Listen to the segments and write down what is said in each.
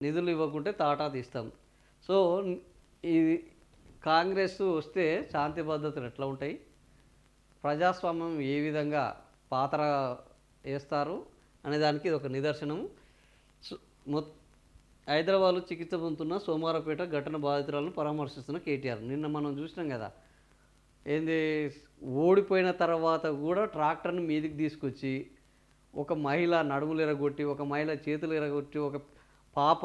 నిధులు ఇవ్వకుంటే తాటా తీస్తాం. సో ఇది కాంగ్రెస్ వస్తే శాంతి భద్రతలు ఎట్లా ఉంటాయి, ప్రజాస్వామ్యం ఏ విధంగా పాత్ర వేస్తారు అనే దానికి ఇది ఒక నిదర్శనం. హైదరాబాద్లో చికిత్స పొందుతున్న సోమారపేట ఘటన బాధితురాలను పరామర్శిస్తున్న కేటీఆర్. నిన్న మనం చూసినాం కదా, ఏంది ఓడిపోయిన తర్వాత కూడా ట్రాక్టర్ని మీదికి తీసుకొచ్చి ఒక మహిళ నడుములు ఇరగొట్టి, ఒక మహిళ చేతులు ఇరగొట్టి, ఒక పాప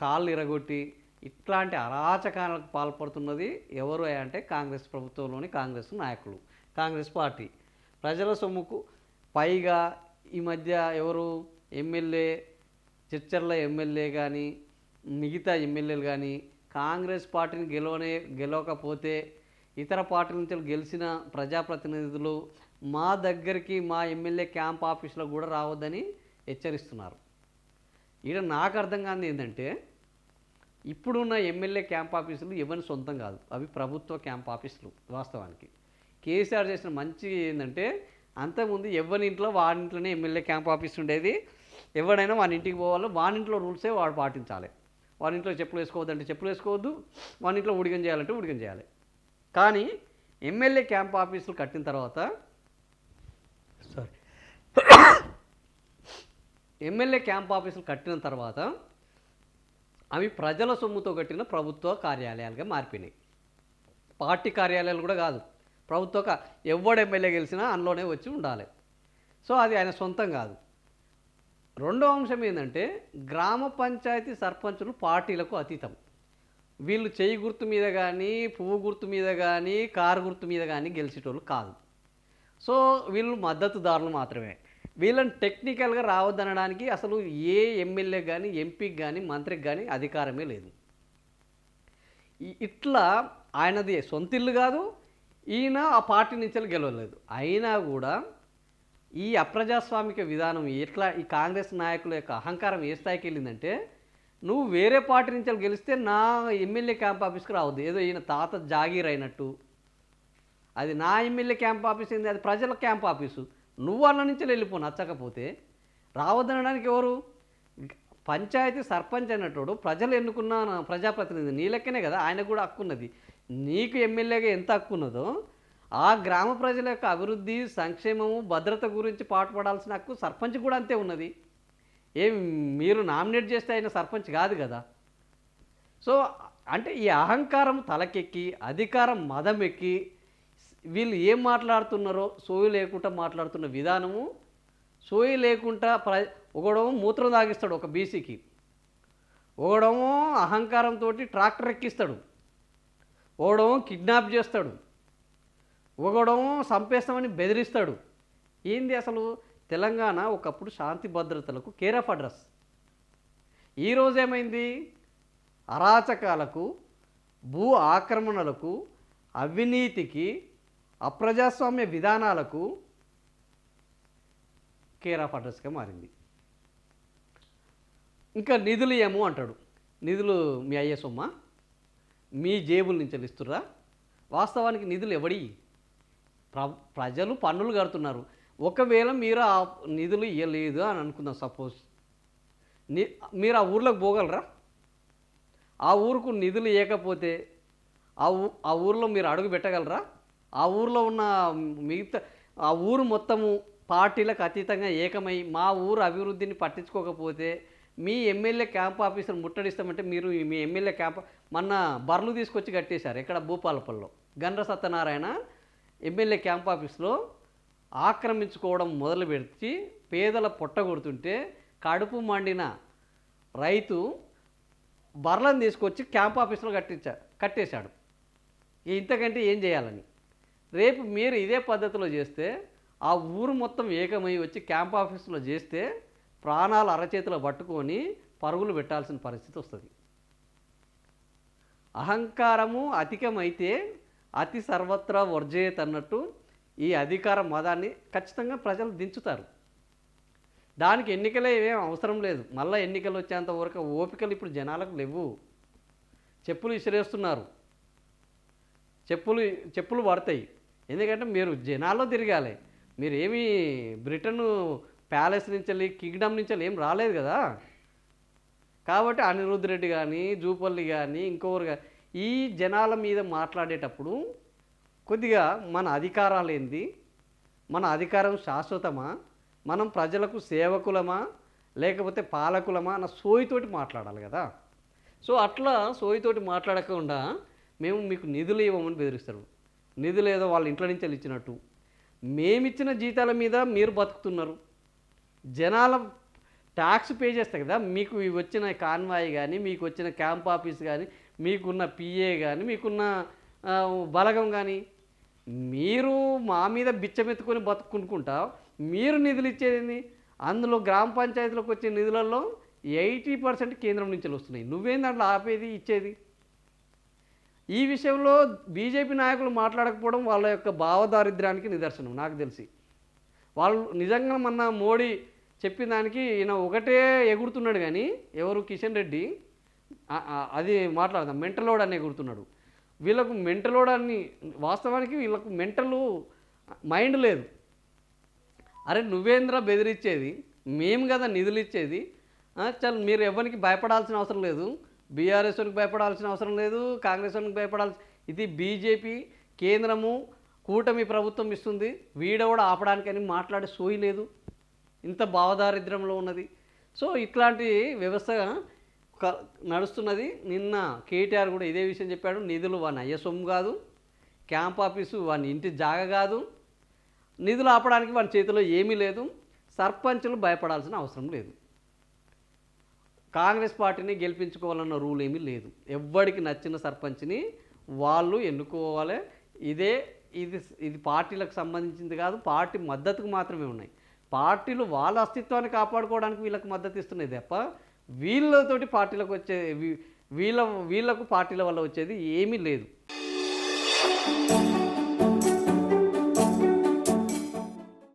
కాళ్ళు ఇరగొట్టి, ఇట్లాంటి అరాచకాలకు పాల్పడుతున్నది ఎవరు అంటే కాంగ్రెస్ ప్రభుత్వంలోని కాంగ్రెస్ నాయకులు, కాంగ్రెస్ పార్టీ. ప్రజల సొమ్ముకు పైగా ఈ మధ్య ఎవరు ఎమ్మెల్యే చిచ్చర్ల ఎమ్మెల్యే కానీ మిగతా ఎమ్మెల్యేలు కానీ కాంగ్రెస్ పార్టీని గెలవకపోతే ఇతర పార్టీల నుంచి గెలిచిన ప్రజాప్రతినిధులు మా దగ్గరికి మా ఎమ్మెల్యే క్యాంప్ ఆఫీస్లో కూడా రావద్దని హెచ్చరిస్తున్నారు. ఈడ నాకు అర్థం కానిది ఏంటంటే, ఇప్పుడున్న ఎమ్మెల్యే క్యాంప్ ఆఫీసులు ఎవరి సొంతం కాదు, అవి ప్రభుత్వ క్యాంప్ ఆఫీసులు. వాస్తవానికి కేసీఆర్ చేసిన మంచి ఏంటంటే, అంతకుముందు ఎవరి ఇంట్లో వాడి ఇంట్లోనే ఎమ్మెల్యే క్యాంప్ ఆఫీస్ ఉండేది. ఎవడైనా వాని ఇంటికి పోవాలి, వాని ఇంట్లో రూల్సే వాడు పాటించాలి. వాని ఇంట్లో చెప్పులు వేసుకోవద్దంటే చెప్పులు వేసుకోవద్దు, వాని ఇంట్లో ఉడిగం చేయాలంటే ఉడిగం చేయాలి. కానీ ఎమ్మెల్యే క్యాంప్ ఆఫీసులు కట్టిన తర్వాత ఎమ్మెల్యే క్యాంప్ ఆఫీసులు కట్టిన తర్వాత అవి ప్రజల సొమ్ముతో కట్టిన ప్రభుత్వ కార్యాలయాలుగా మారిపోయినాయి. పార్టీ కార్యాలయాలు కూడా కాదు, ప్రభుత్వ ఎవడు ఎమ్మెల్యే గెలిచినా అందులోనే వచ్చి ఉండాలి. సో అది ఆయన సొంతం కాదు. రెండో అంశం ఏంటంటే, గ్రామ పంచాయతీ సర్పంచులు పార్టీలకు అతీతం. వీళ్ళు చేయి గుర్తు మీద కానీ, పువ్వు గుర్తు మీద కానీ, కారు గుర్తు మీద కానీ గెలిచేటోళ్ళు కాదు. సో వీళ్ళు మద్దతుదారులు మాత్రమే. వీళ్ళని టెక్నికల్గా రావద్దనడానికి అసలు ఏ ఎమ్మెల్యే కానీ, ఎంపీకి కానీ, మంత్రికి కానీ అధికారమే లేదు. ఇట్లా ఆయనది సొంత ఇల్లు కాదు, ఈయన ఆ పార్టీ నుంచి గెలవలేదు. అయినా కూడా ఈ అప్రజాస్వామిక విధానం ఎట్లా, ఈ కాంగ్రెస్ నాయకుల యొక్క అహంకారం ఏ స్థాయికి వెళ్ళిందంటే, నువ్వు వేరే పార్టీ నుంచి గెలిస్తే నా ఎమ్మెల్యే క్యాంప్ ఆఫీస్కి రావద్దు, ఏదో ఈయన తాత జాగీర్ అయినట్టు. అది నా ఎమ్మెల్యే క్యాంప్ ఆఫీస్ ఏంది, అది ప్రజల క్యాంప్ ఆఫీసు. నువ్వు అన్న నుంచి వెళ్ళిపో, నచ్చకపోతే రావద్దనడానికి ఎవరు? పంచాయతీ సర్పంచ్ అన్నట్టు ప్రజలు ఎన్నుకున్న ప్రజాప్రతినిధి, నీ లెక్కనే కదా ఆయన కూడా హక్కు ఉన్నది. నీకు ఎమ్మెల్యేగా ఎంత హక్కు ఉన్నదో ఆ గ్రామ ప్రజల యొక్క అభివృద్ధి, సంక్షేమము, భద్రత గురించి పాటుపడాల్సిన హక్కు సర్పంచ్ కూడా అంతే ఉన్నది. ఏం మీరు నామినేట్ చేస్తే ఆయన సర్పంచ్ కాదు కదా. సో అంటే ఈ అహంకారం తలకెక్కి, అధికారం మదమెక్కి, వీళ్ళు ఏం మాట్లాడుతున్నారో సోయి లేకుండా మాట్లాడుతున్న విధానము, సోయి లేకుండా ఒకడేమో మూత్రం తాగిస్తాడు ఒక బీసీకి, ఒకడేమో అహంకారంతో ట్రాక్టర్ ఎక్కిస్తాడు, ఒకడేమో కిడ్నాప్ చేస్తాడు, ఒకడేమో చంపేస్తామని బెదిరిస్తాడు. ఏంది అసలు? తెలంగాణ ఒకప్పుడు శాంతి భద్రతలకు కేర్ ఆఫ్ అడ్రస్. ఈరోజు ఏమైంది? అరాచకాలకు, భూ ఆక్రమణలకు, అవినీతికి, అప్రజాస్వామ్య విధానాలకు కేర్ ఆఫ్ అడ్రస్గా మారింది. ఇంకా నిధులు ఏమో అంటాడు. నిధులు మీ అయ్యే సొమ్మ, మీ జేబుల నుంచి ఇస్తుర్రా? వాస్తవానికి నిధులు ఎవడి? ప్రజలు పన్నులు కడుతున్నారు. ఒకవేళ మీరు ఆ నిధులు ఇవ్వలేదు అని అనుకుందాం, సపోజ్ మీరు ఆ ఊర్లోకి పోగలరా? ఆ ఊరుకు నిధులు ఇవ్వకపోతే ఆ ఊరిలో మీరు అడుగు పెట్టగలరా? ఆ ఊరిలో ఉన్న మిగతా ఆ ఊరు మొత్తము పార్టీలకు అతీతంగా ఏకమై మా ఊరు అభివృద్ధిని పట్టించుకోకపోతే మీ ఎమ్మెల్యే క్యాంప్ ఆఫీసును ముట్టడిస్తామంటే మీరు మీ ఎమ్మెల్యే క్యాంప్ మొన్న బర్లు తీసుకొచ్చి కట్టేశారు. ఇక్కడ భూపాలపల్లిలో గండ్ర సత్యనారాయణ ఎమ్మెల్యే క్యాంప్ ఆఫీస్లో ఆక్రమించుకోవడం మొదలు పెట్టి పేదల పొట్టగొడుతుంటే కడుపు మండిన రైతు బర్లను తీసుకొచ్చి క్యాంప్ ఆఫీస్లో కట్టేశాడు. ఇంతకంటే ఏం చేయాలని? రేపు మీరు ఇదే పద్ధతిలో చేస్తే, ఆ ఊరు మొత్తం ఏకమై వచ్చి క్యాంప్ ఆఫీసులో చేస్తే ప్రాణాలు అరచేతిలో పట్టుకొని పరుగులు పెట్టాల్సిన పరిస్థితి వస్తుంది. అహంకారము అధికమైతే అతి సర్వత్రా వర్జేత్ అన్నట్టు ఈ అధికార మదాన్ని ఖచ్చితంగా ప్రజలు దించుతారు. దానికి ఎన్నికలే ఏం అవసరం లేదు. మళ్ళీ ఎన్నికలు వచ్చేంత వరకు ఓపికలు ఇప్పుడు జనాలకు లేవు. చెప్పులు విసిరేస్తున్నారు, చెప్పులు పడతాయి. ఎందుకంటే మీరు జనాల్లో తిరగాలి. మీరు ఏమీ బ్రిటన్ ప్యాలెస్ నుంచి వెళ్ళి కింగ్డమ్ నుంచి వెళ్ళి ఏం రాలేదు కదా. కాబట్టి అనిరుద్ధ్ రెడ్డి కానీ జూపల్లి కానీ ఇంకొకరు కానీ ఈ జనాల మీద మాట్లాడేటప్పుడు కొద్దిగా మన అధికారాలు ఏంది, మన అధికారం శాశ్వతమా, మనం ప్రజలకు సేవకులమా లేకపోతే పాలకులమా అన్న సోయితోటి మాట్లాడాలి కదా. సో అట్లా సోయితోటి మాట్లాడకుండా మేము మీకు నిధులు ఇవ్వమని బెదిరిస్తారు. నిధులు ఏదో వాళ్ళ ఇంట్లో నుంచి ఇచ్చినట్టు మేమిచ్చిన జీతాల మీద మీరు బతుకుతున్నారు. జనాల ట్యాక్స్ పే చేస్తాయి కదా, మీకు వచ్చిన కాన్వాయ్ కానీ, మీకు వచ్చిన క్యాంప్ ఆఫీస్ కానీ, మీకున్న పిఏ కానీ, మీకున్న బలగం కానీ, మీరు మా మీద బిచ్చమెత్తుకొని బతుకుంటా మీరు నిధులు ఇచ్చేది. అందులో గ్రామ పంచాయతీలకు వచ్చే నిధులలో 80% కేంద్రం నుంచి వస్తున్నాయి. నువ్వేం దాంట్లో ఆపేది ఇచ్చేది? ఈ విషయంలో బీజేపీ నాయకులు మాట్లాడకపోవడం వాళ్ళ యొక్క భావదారిద్ర్యానికి నిదర్శనం. నాకు తెలిసి వాళ్ళు నిజంగా మొన్న మోడీ చెప్పిన దానికి ఈయన ఒకటే ఎగురుతున్నాడు కానీ, ఎవరు కిషన్ రెడ్డి అది మాట్లాడదాం మెంటలోడ్ అని ఎగురుతున్నాడు. వీళ్ళకు మెంటలోడ్ అని వాస్తవానికి వీళ్ళకు మెంటల్ మైండ్ లేదు. అరే నువ్వేంద్ర బెదిరించేది, మేము కదా నిధులు ఇచ్చేది. చల్ మీరు ఎవరికి భయపడాల్సిన అవసరం లేదు, బీఆర్ఎస్ వానికి భయపడాల్సిన అవసరం లేదు, కాంగ్రెస్ వానికి భయపడాల్సి, ఇది బీజేపీ కేంద్రము కూటమి ప్రభుత్వం ఇస్తుంది, వీడవడ ఆపడానికని మాట్లాడే సోయి లేదు. ఇంత భావదారిద్ర్యంలో ఉన్నది. సో ఇట్లాంటి వ్యవస్థ నడుస్తున్నది. నిన్న కేటీఆర్ కూడా ఇదే విషయం చెప్పాడు. నిధులు వాని అయ్య సొమ్ము కాదు, క్యాంప్ ఆఫీసు వాని ఇంటి జాగ కాదు, నిధులు ఆపడానికి వాని చేతిలో ఏమీ లేదు, సర్పంచులు భయపడాల్సిన అవసరం లేదు, కాంగ్రెస్ పార్టీని గెలిపించుకోవాలన్న రూల్ ఏమీ లేదు. ఎవ్వడికి నచ్చిన సర్పంచ్ని వాళ్ళు ఎన్నుకోవాలి. ఇది పార్టీలకు సంబంధించింది కాదు, పార్టీ మద్దతుకు మాత్రమే ఉన్నాయి. పార్టీలు వాళ్ళ అస్తిత్వాన్ని కాపాడుకోవడానికి వీళ్ళకు మద్దతు ఇస్తున్నాయి తప్ప వీళ్ళతోటి పార్టీలకు వచ్చే వీళ్ళకు పార్టీల వల్ల వచ్చేది ఏమీ లేదు.